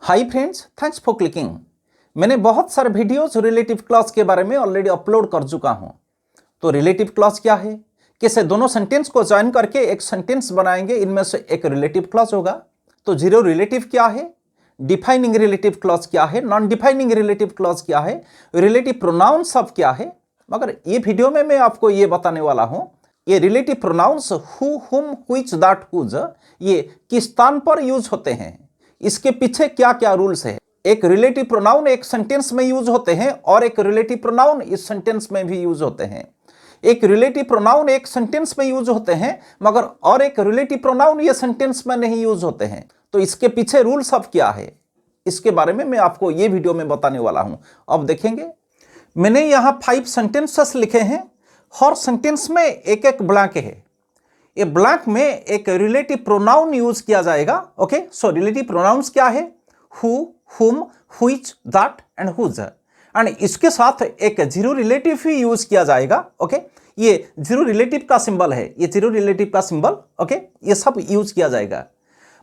Hi friends, thanks for clicking. मैंने बहुत सारे वीडियोस रिलेटिव क्लॉज के बारे में ऑलरेडी अपलोड कर चुका हूं। तो रिलेटिव क्लॉज क्या है, कैसे दोनों सेंटेंस को ज्वाइन करके एक सेंटेंस बनाएंगे, इनमें से एक रिलेटिव क्लॉज होगा। तो जीरो रिलेटिव क्या है, डिफाइनिंग रिलेटिव क्लॉज क्या है, नॉन डिफाइनिंग रिलेटिव क्लॉज क्या है, रिलेटिव प्रोनाउन सब क्या है। मगर ये वीडियो में मैं आपको ये बताने वाला हूं, ये relative pronouns who, whom, which, that, whose ये किस स्थान पर यूज होते हैं, इसके पीछे क्या क्या रूल्स है। एक रिलेटिव प्रोनाउन एक सेंटेंस में यूज होते हैं और एक रिलेटिव प्रोनाउन इस सेंटेंस में भी यूज होते हैं। एक रिलेटिव प्रोनाउन एक सेंटेंस में यूज होते हैं मगर और एक रिलेटिव प्रोनाउन ये सेंटेंस में नहीं यूज होते हैं। तो इसके पीछे रूल सब क्या है, इसके बारे में मैं आपको ये वीडियो में बताने वाला हूं। अब देखेंगे, मैंने यहां 5 सेंटेंसेस लिखे हैं। हर सेंटेंस में एक एक ब्लैंक है। ये ब्लैंक में एक रिलेटिव प्रोनाउन यूज किया जाएगा। ओके, सो रिलेटिव प्रोनाउंस क्या है, who, whom, which, that and whose. एंड इसके साथ एक जीरो रिलेटिव ही यूज किया जाएगा। ओके, ये जीरो रिलेटिव का सिंबल है, ये जीरो रिलेटिव का सिंबल। ओके, ये सब यूज किया जाएगा।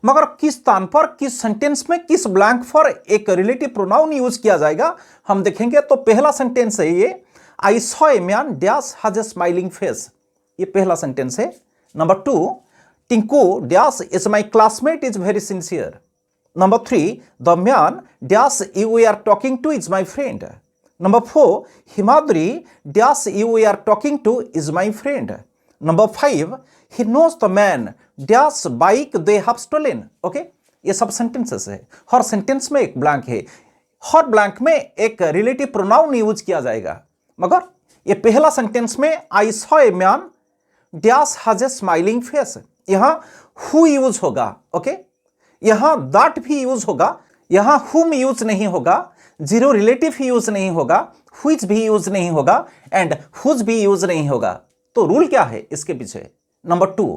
मगर किस स्थान पर, किस सेंटेंस में, किस ब्लैंक पर एक रिलेटिव प्रोनाउन यूज किया जाएगा हम देखेंगे। तो पहला सेंटेंस है ये, I saw a man dash has a smiling face. ये पहला सेंटेंस है। Number 2, Tinku dash is my classmate is very sincere. Number 3, the man dash you are talking to is my friend. Number 4, Himadri dash you are talking to is my friend. Number 5, he knows the man dash bike they have stolen. Okay, ये सब sentences है। हर sentence में एक blank है, हर blank में एक relative pronoun use किया जाएगा। मगर ये पहला सेंटेंस में I saw a man dash has a smiling face, यहां हु यूज होगा। ओके, यहां दैट भी यूज होगा, यहां हुम यूज नहीं होगा, जीरो रिलेटिव ही यूज नहीं होगा, व्हिच भी यूज नहीं होगा एंड हुज भी यूज नहीं होगा। तो रूल क्या है इसके पीछे। Number 2,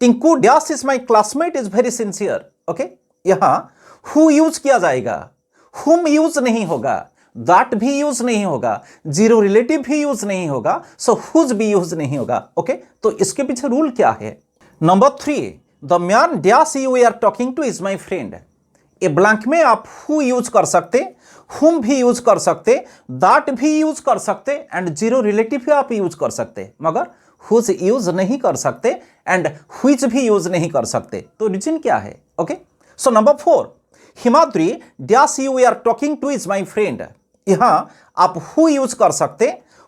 Tinku dash is my classmate is very sincere. Okay, यहां हु यूज किया जाएगा, हुम यूज नहीं होगा, दैट भी यूज नहीं होगा, जीरो रिलेटिव भी यूज नहीं होगा, सो हुज भी यूज नहीं होगा। ओके, तो इसके पीछे रूल क्या है। Number 3, the man dash you are talking to is my friend. A blank में आप हु यूज कर सकते, हुम भी यूज कर सकते, दैट भी यूज कर सकते एंड जीरो रिलेटिव भी आप यूज कर सकते, मगर हुज यूज नहीं कर सकते एंड व्हिच भी यूज नहीं कर सकते। तो रीजन क्या है। Okay, so number 4, Himadri dash you are talking to is my friend. यहां आप हु यूज कर सकते,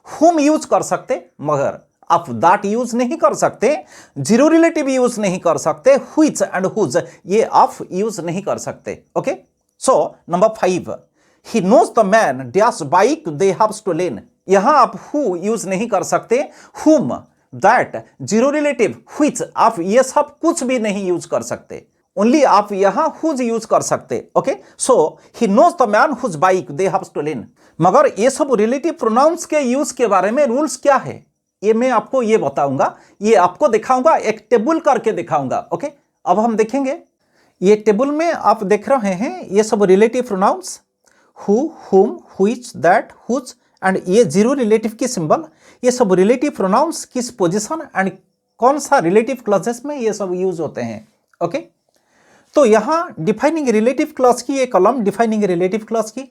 हुम यूज कर सकते, मगर आप दैट यूज नहीं कर सकते, जीरो रिलेटिव यूज नहीं कर सकते, व्हिच एंड हुज ये आप यूज नहीं कर सकते। Okay, so number 5, he knows the man dash bike they have stolen. यहां आप हु यूज नहीं कर सकते, हुम, दैट, जीरो रिलेटिव, व्हिच आप ये सब कुछ भी नहीं यूज कर सकते, ओनली आप यहां हुज यूज कर सकते। Okay, so he knows the man whose bike they have stolen. मगर ये सब रिलेटिव प्रोनाउंस के यूज के बारे में रूल्स क्या है, ये मैं आपको ये बताऊंगा, ये आपको दिखाऊंगा, एक टेबल करके दिखाऊंगा। ओके, अब हम देखेंगे, ये टेबल में आप देख रहे हैं ये सब relative pronouns, who, whom, which, that, whose and ये जीरो रिलेटिव की सिंबल। ये सब रिलेटिव प्रोनाउंस किस पोजिशन एंड कौन सा रिलेटिव क्लॉजेस में ये सब यूज होते हैं। ओके, तो यहां डिफाइनिंग रिलेटिव क्लॉज की ये कॉलम डिफाइनिंग रिलेटिव क्लॉज की,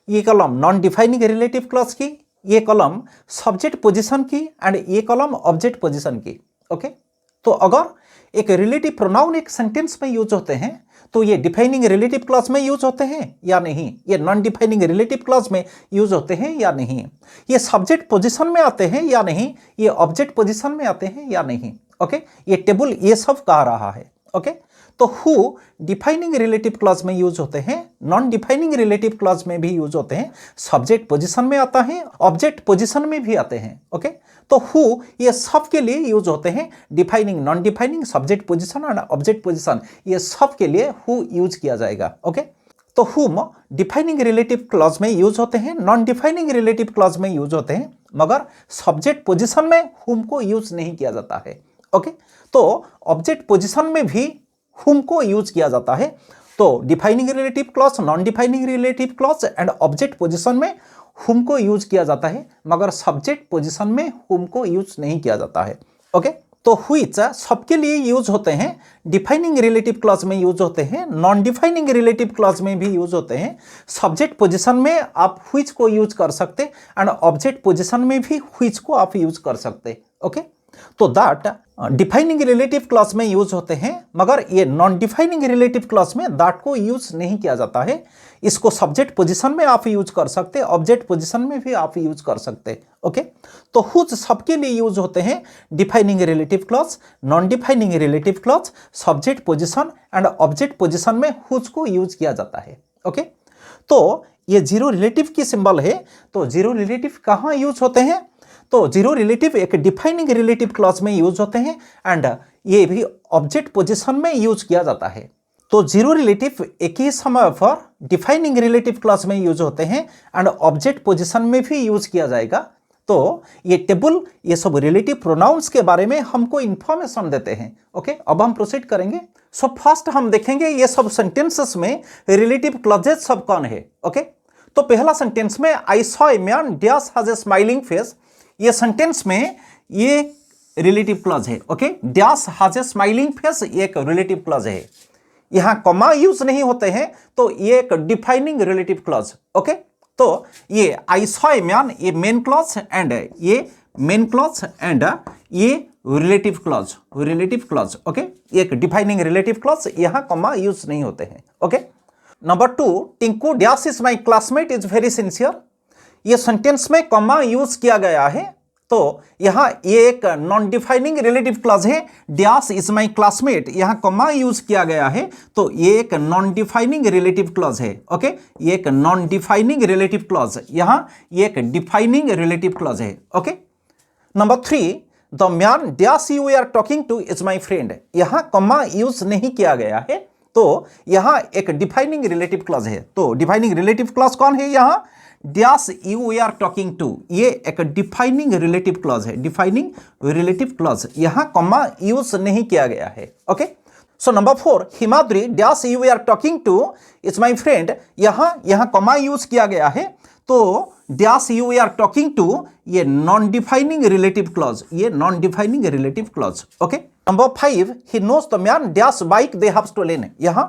ये column non defining relative clause की, ये कॉलम सब्जेक्ट पोजीशन की एंड ये कॉलम ऑब्जेक्ट पोजीशन की। ओके, तो अगर एक रिलेटिव प्रोनाउन एक सेंटेंस में यूज होते हैं तो ये डिफाइनिंग रिलेटिव क्लॉज में यूज होते हैं या नहीं, ये नॉन डिफाइनिंग रिलेटिव क्लॉज में यूज होते हैं या नहीं, ये सब्जेक्ट पोजीशन में आते हैं या नहीं, ये ऑब्जेक्ट पोजीशन में आते हैं या नहीं। ओके, ये टेबल ये सब कह रहा है। ओके, तो हु डिफाइनिंग रिलेटिव क्लॉज में यूज होते हैं, नॉन डिफाइनिंग रिलेटिव क्लॉज में भी यूज होते हैं, सब्जेक्ट पोजीशन में आता है, ऑब्जेक्ट पोजीशन में भी आते हैं। ओके, तो हु ये सब के लिए यूज होते हैं, defining, non defining, subject position और ऑब्जेक्ट पोजीशन, ये सब के लिए हु यूज किया जाएगा। ओके, तो हुम डिफाइनिंग रिलेटिव क्लॉज में यूज होते हैं, नॉन डिफाइनिंग रिलेटिव क्लॉज में यूज होते हैं, मगर सब्जेक्ट पोजीशन में हुम को यूज नहीं किया जाता है। ओके, तो ऑब्जेक्ट पोजीशन में भी हुम को यूज किया जाता है। तो defining relative clause, non defining relative clause and object position में हुम को यूज किया जाता है, मगर सब्जेक्ट पोजीशन में हुम को यूज नहीं किया जाता है। ओके, तो व्हिच सबके लिए यूज होते हैं, डिफाइनिंग रिलेटिव क्लॉज में यूज होते हैं, नॉन डिफाइनिंग रिलेटिव क्लॉज में भी यूज होते हैं। सब्जेक्ट पोजीशन में आप व्हिच को यूज कर सकते एंड ऑब्जेक्ट पोजीशन में भी व्हिच को आप यूज कर सकते। ओके, तो दैट डिफाइनिंग रिलेटिव क्लॉज में यूज होते हैं, मगर ये नॉन डिफाइनिंग रिलेटिव क्लॉज में दैट को यूज नहीं किया जाता है। इसको सब्जेक्ट पोजीशन में आप यूज कर सकते, ऑब्जेक्ट पोजीशन में भी आप यूज कर सकते। ओके, तो व्हिच सबके लिए यूज होते हैं, defining relative clause, non defining relative clause, subject position and object position में व्हिच को यूज किया जाता है। ओके, तो ये जीरो रिलेटिव की सिंबल है, तो जीरो रिलेटिव कहाँ यूज होते हैं? तो जीरो रिलेटिव एक डिफाइनिंग रिलेटिव क्लॉज में यूज होते हैं एंड ये भी ऑब्जेक्ट पोजीशन में यूज किया जाता है। तो जीरो रिलेटिव एक ही समय पर डिफाइनिंग रिलेटिव क्लॉज में यूज होते हैं एंड ऑब्जेक्ट पोजीशन में भी यूज किया जाएगा। तो ये टेबल ये सब रिलेटिव प्रोनाउंस के बारे में हमको इंफॉर्मेशन देते हैं। ओके, अब हम प्रोसीड करेंगे। सो फर्स्ट हम देखेंगे ये सब सेंटेंसेस में रिलेटिव क्लॉजेस सब कौन है। ओके, तो पहला सेंटेंस में I saw a man dash has a smiling face, ये सेंटेंस में ये रिलेटिव क्लॉज है। Okay, dash has a smiling face ये एक रिलेटिव क्लॉज है। यहां कॉमा यूज नहीं होते हैं, तो ये एक डिफाइनिंग रिलेटिव क्लॉज। ओके, तो ये आई सॉ ए मैन ये मेन क्लॉज एंड ये मेन क्लॉज एंड ये relative clause, relative clause. Okay, एक डिफाइनिंग रिलेटिव क्लॉज, यहां कॉमा यूज नहीं होते हैं। Okay, number 2, Tinku dash is my classmate is very sincere, ये सेंटेंस में कॉमा यूज किया गया है, तो यहां ये एक नॉन डिफाइनिंग रिलेटिव क्लॉज है। डैश इज माई क्लासमेट, यहां कॉमा यूज किया गया है, तो ये एक नॉन डिफाइनिंग रिलेटिव क्लॉज है। ओके, ये एक नॉन डिफाइनिंग रिलेटिव क्लॉज, यहां ये एक डिफाइनिंग रिलेटिव क्लॉज है। Okay, number 3, the man dash you are talking to is my friend, यहां कॉमा यूज नहीं किया गया है, तो यहां एक डिफाइनिंग रिलेटिव क्लॉज है। तो डिफाइनिंग रिलेटिव क्लॉज कौन है? यहां dash you are talking to, ये एक डिफाइनिंग रिलेटिव क्लॉज है, डिफाइनिंग रिलेटिव क्लॉज, यहां कॉमा यूज नहीं किया गया है। Okay, so number 4, Himadri dash you are talking to is my friend, यहां कॉमा यूज किया गया है, तो dash you are talking to ये नॉन डिफाइनिंग रिलेटिव क्लॉज, ये non defining relative clause. Okay, number 5, he knows the man dash bike they have stolen, यहां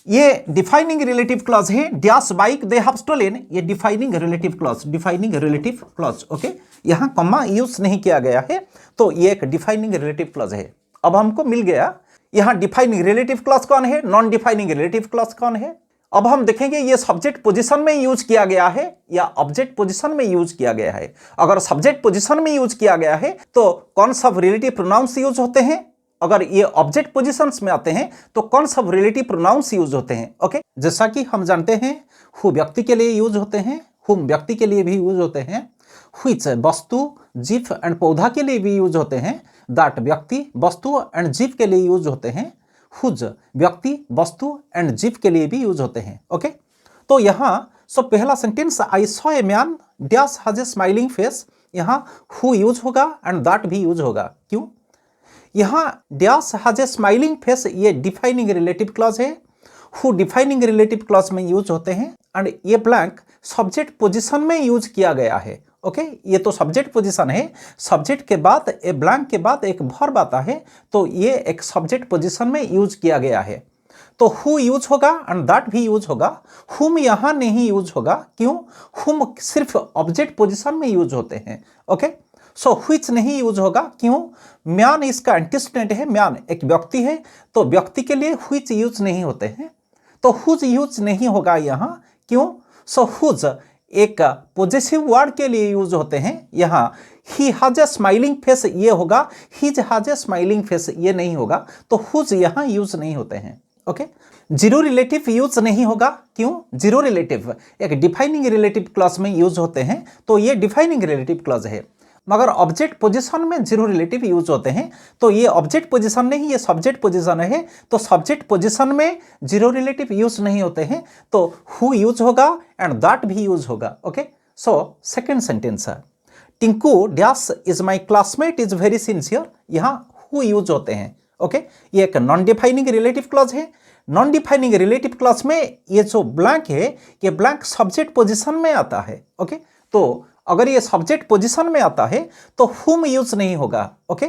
ये defining relative clause है, dash bike they have stolen ये defining relative clause, defining relative clause. Okay, यहां comma use नहीं किया गया है, तो ये एक डिफाइनिंग रिलेटिव क्लॉज है। अब हमको मिल गया यहां डिफाइनिंग रिलेटिव क्लॉज कौन है, नॉन डिफाइनिंग रिलेटिव क्लॉज कौन है। अब हम देखेंगे ये सब्जेक्ट पोजीशन में यूज किया गया है या ऑब्जेक्ट पोजीशन में यूज किया गया है। अगर सब्जेक्ट पोजीशन में यूज किया गया है तो कौन सा रिलेटिव प्रोनाउंस यूज होते हैं, अगर ये ऑब्जेक्ट पोजीशंस में आते हैं तो कौन सा रिलेटिव प्रोनाउंस यूज होते हैं। ओके, जैसा कि हम जानते हैं हु व्यक्ति के लिए यूज होते हैं, हुम व्यक्ति के लिए भी यूज होते हैं, व्हिच वस्तु जीव एंड पौधा के लिए भी यूज होते हैं, दैट व्यक्ति वस्तु एंड जीव के लिए यूज होते हैं, हुज व्यक्ति वस्तु एंड जीव के लिए भी यूज होते हैं। ओके, तो यहाँ पहला sentence I saw a man dash has a smiling face, यहाँ हु यूज होगा एंड दैट भी यूज होगा। क्यों? यहाँ dash has a smiling face ये डिफाइनिंग रिलेटिव क्लॉज है, हु डिफाइनिंग रिलेटिव क्लॉज में यूज होते हैं एंड ये ब्लैंक सब्जेक्ट पोजीशन में यूज किया गया है। ओके, ये तो सब्जेक्ट पोजीशन है, सब्जेक्ट के बाद ए ब्लैंक के बाद एक वर्ब आता है, तो ये एक सब्जेक्ट पोजीशन में यूज किया गया है, तो हु यूज होगा एंड दैट भी यूज होगा। हुम यहां नहीं यूज होगा, क्यों? हुम सिर्फ ऑब्जेक्ट पोजीशन में यूज होते हैं। ओके, सो व्हिच नहीं यूज होगा, क्यों? म्यान इसका एंटीसिडेंट है, म्यान एक व्यक्ति है, तो व्यक्ति के लिए व्हिच यूज नहीं होते हैं, तो हुज यूज नहीं होगा यहां। क्यों? सो हुज एक पॉजिटिव वर्ड के लिए यूज होते हैं, यहां he has a smiling face ये होगा, his has a smiling face ये नहीं होगा, तो हुज यहां यूज नहीं होते हैं। ओके, जीरो रिलेटिव यूज नहीं होगा, क्यों? जीरो रिलेटिव एक डिफाइनिंग रिलेटिव क्लॉज में यूज होते हैं, तो ये डिफाइनिंग रिलेटिव क्लॉज है, मगर ऑब्जेक्ट पोजीशन में जीरो रिलेटिव यूज होते हैं, तो ये ऑब्जेक्ट पोजीशन नहीं, ये सब्जेक्ट पोजीशन है, तो सब्जेक्ट पोजीशन में जीरो रिलेटिव यूज नहीं होते हैं, तो हु यूज होगा एंड दैट भी यूज होगा। ओके, सो सेकेंड सेंटेंस है Tinku dash is my classmate is very sincere, यहाँ हु यूज होते हैं। ओके, ये एक नॉन डिफाइनिंग रिलेटिव क्लॉज है, नॉन डिफाइनिंग रिलेटिव क्लॉज में ये जो ब्लैंक है ये ब्लैंक सब्जेक्ट पोजीशन में आता है। ओके, तो अगर ये सब्जेक्ट पोजीशन में आता है तो हुम यूज नहीं होगा। ओके,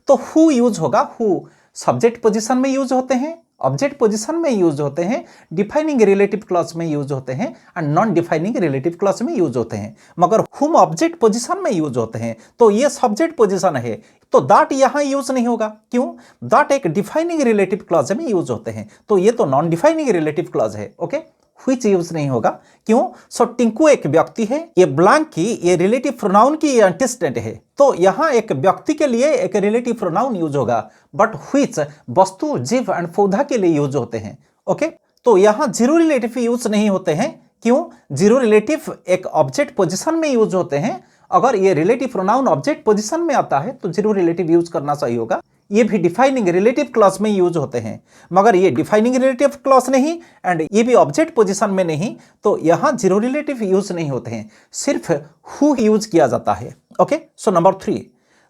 तो हु यूज होगा, हु सब्जेक्ट पोजीशन में यूज होते हैं, ऑब्जेक्ट पोजीशन में यूज होते हैं, डिफाइनिंग रिलेटिव क्लॉज में यूज होते हैं and non defining relative clause में यूज होते हैं। मगर हुम ऑब्जेक्ट पोजीशन में यूज होते हैं, तो ये सब्जेक्ट पोजीशन है, तो दैट यहां यूज नहीं होगा। क्यों? दैट एक डिफाइनिंग रिलेटिव क्लॉज में यूज होते हैं, तो ये तो नॉन डिफाइनिंग रिलेटिव क्लॉज है। ओके, व्हिच यूज नहीं होगा। क्यों? सो टिंकू एक व्यक्ति है, ये ब्लैंक की, ये रिलेटिव प्रोनाउन की एंटीस्टेंट है, तो यहां एक व्यक्ति के लिए एक रिलेटिव प्रोनाउन यूज होगा, बट व्हिच वस्तु, जीव एंड पौधा के लिए यूज होते हैं। ओके, तो यहां जीरो रिलेटिव यूज नहीं होते हैं। क्यों? जीरो रिलेटिव एक ऑब्जेक्ट पोजीशन में यूज होते हैं। अगर ये रिलेटिव प्रोनाउन ऑब्जेक्ट पोजीशन में आता है तो जीरो रिलेटिव यूज करना सही होगा। ये भी डिफाइनिंग रिलेटिव क्लॉज में यूज होते हैं, मगर ये डिफाइनिंग रिलेटिव क्लॉज नहीं एंड ये भी ऑब्जेक्ट पोजीशन में नहीं, तो यहां जीरो रिलेटिव यूज नहीं होते हैं, सिर्फ हु यूज किया जाता है। Okay, so number 3,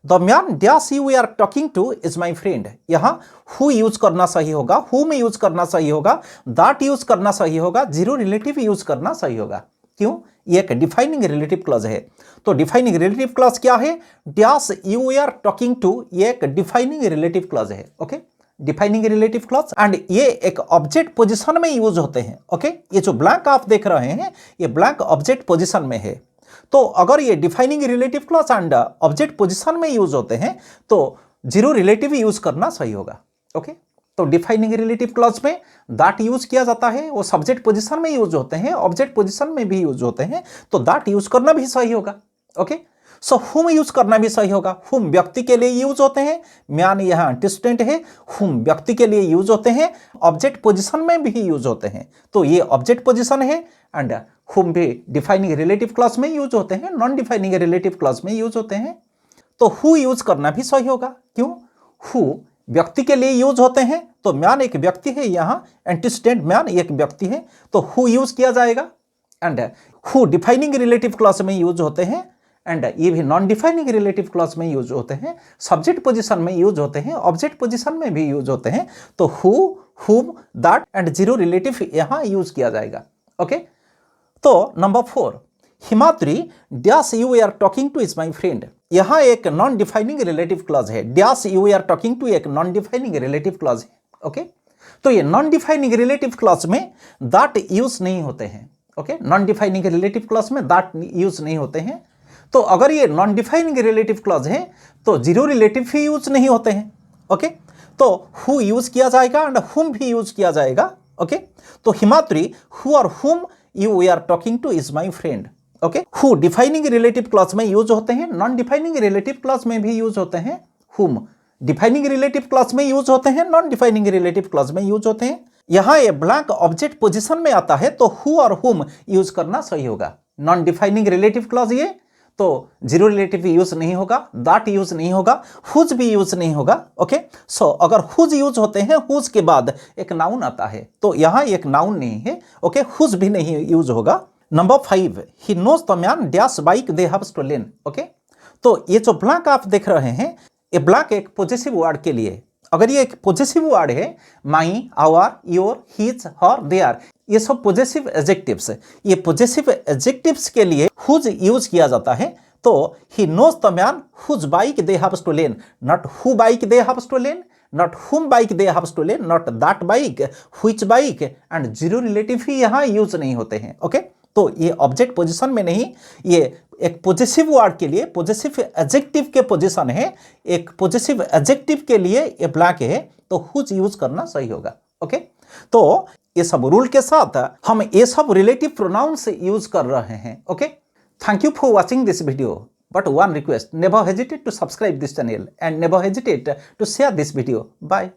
the man dash you are talking to is my friend. यहां हु यूज करना सही होगा, हु में यूज करना सही होगा, दैट यूज करना सही होगा, जीरो रिलेटिव यूज करना सही होगा। क्यों? ये एक डिफाइनिंग रिलेटिव क्लॉज है। तो डिफाइनिंग रिलेटिव क्लॉज क्या है? Dash you are talking to, ये एक डिफाइनिंग रिलेटिव क्लॉज है। Okay, defining relative clause and ये एक ऑब्जेक्ट पोजीशन में यूज होते हैं। ओके, ये जो ब्लैंक आप देख रहे हैं, ये ब्लैंक ऑब्जेक्ट पोजीशन में है। तो अगर ये defining relative clause and object position में यूज होते हैं, तो जीरो रिलेटिव यूज करना सही होगा। ओके, तो डिफाइनिंग रिलेटिव क्लॉज में दैट यूज किया जाता है, वो सब्जेक्ट पोजीशन में यूज होते हैं, ऑब्जेक्ट पोजीशन में भी यूज होते हैं, तो दैट यूज करना भी सही होगा। ओके, सो हुम यूज करना भी सही होगा। हुम व्यक्ति के लिए यूज होते हैं, मैन यहाँ एंटीस्टेंट है, हुम व्यक्ति के लिए यूज होते हैं, ऑब्जेक्ट पोजीशन में भी यूज होते हैं, तो ये ऑब्जेक्ट पोजीशन है एंड हुम भी डिफाइनिंग रिलेटिव क्लॉज में यूज होते हैं, नॉन डिफाइनिंग रिलेटिव क्लॉज में यूज होते हैं, तो हु यूज करना भी सही होगा। क्यों? हु व्यक्ति के लिए यूज होते हैं, तो मैन एक व्यक्ति है, यहाँ एंटीस्टेंट मैन एक व्यक्ति है, तो हु यूज किया जाएगा and who defining relative clause में यूज होते हैं एंड ये भी नॉन डिफाइनिंग रिलेटिव क्लॉज में यूज होते हैं, सब्जेक्ट पोजीशन में यूज होते हैं, ऑब्जेक्ट पोजीशन में भी यूज होते हैं, तो who, whom, that and zero relative यहाँ यूज किया जाएगा। ओके, तो number 4, Himadri dash you are talking to is my friend. यहां एक नॉन डिफाइनिंग रिलेटिव क्लॉज है, dash you are talking to एक नॉन डिफाइनिंग रिलेटिव क्लॉज है। ओके, तो ये नॉन डिफाइनिंग रिलेटिव क्लॉज में दैट यूज नहीं होते हैं। Okay, non defining relative clause में दैट यूज नहीं होते हैं, तो अगर ये नॉन डिफाइनिंग रिलेटिव क्लॉज है तो जीरो रिलेटिव ही यूज नहीं होते हैं। ओके, तो हु यूज किया जाएगा एंड हुम भी यूज किया जाएगा। ओके, तो हिमाद्री, हु और whom you are talking to is my friend. Okay, who defining relative clause में यूज होते हैं, नॉन डिफाइनिंग रिलेटिव क्लॉज में भी यूज होते हैं, हुम डिफाइनिंग रिलेटिव क्लॉज में यूज होते हैं, नॉन डिफाइनिंग रिलेटिव क्लॉज में यूज होते हैं। यहां ये ब्लैंक ऑब्जेक्ट पोजीशन में आता है, तो हु और हुम यूज करना सही होगा। नॉन डिफाइनिंग रिलेटिव क्लॉज ये, तो जीरो रिलेटिव यूज नहीं होगा, दैट यूज नहीं होगा, हुज भी यूज नहीं होगा। ओके, सो अगर हुज यूज होते हैं, हुज के बाद एक नाउन आता है, तो यहां एक नाउन नहीं है। ओके, हुज भी नहीं यूज होगा। Number 5, he knows the man dash bike they have stolen. Okay, तो ये जो ब्लैंक आप देख रहे हैं, ये ब्लैंक एक पॉजिटिव वर्ड के लिए, अगर ये एक पॉजिटिव वर्ड है, my, our, your, his, her, their, ये सब पॉजिटिव एडजेक्टिव्स, ये पॉजिटिव एडजेक्टिव्स के लिए हुज यूज किया जाता है। तो he knows the man whose bike they have stolen, not who bike they have stolen, not whom bike they have stolen, not that bike, which bike and zero relative ही यहाँ use नहीं होते हैं। Okay, तो ये object position में नहीं, ये एक पॉजिटिव वर्ड के लिए पॉजिटिव एडजेक्टिव के पोजीशन है, एक पॉजिटिव एडजेक्टिव के लिए ये ब्लैंक है, तो हुज यूज करना सही होगा। ओके, तो ये सब रूल के साथ हम ये सब रिलेटिव प्रोनाउंस यूज कर रहे हैं। Okay, thank you for watching this video, but one request, never hesitate to subscribe this channel and never hesitate to share this video. Bye.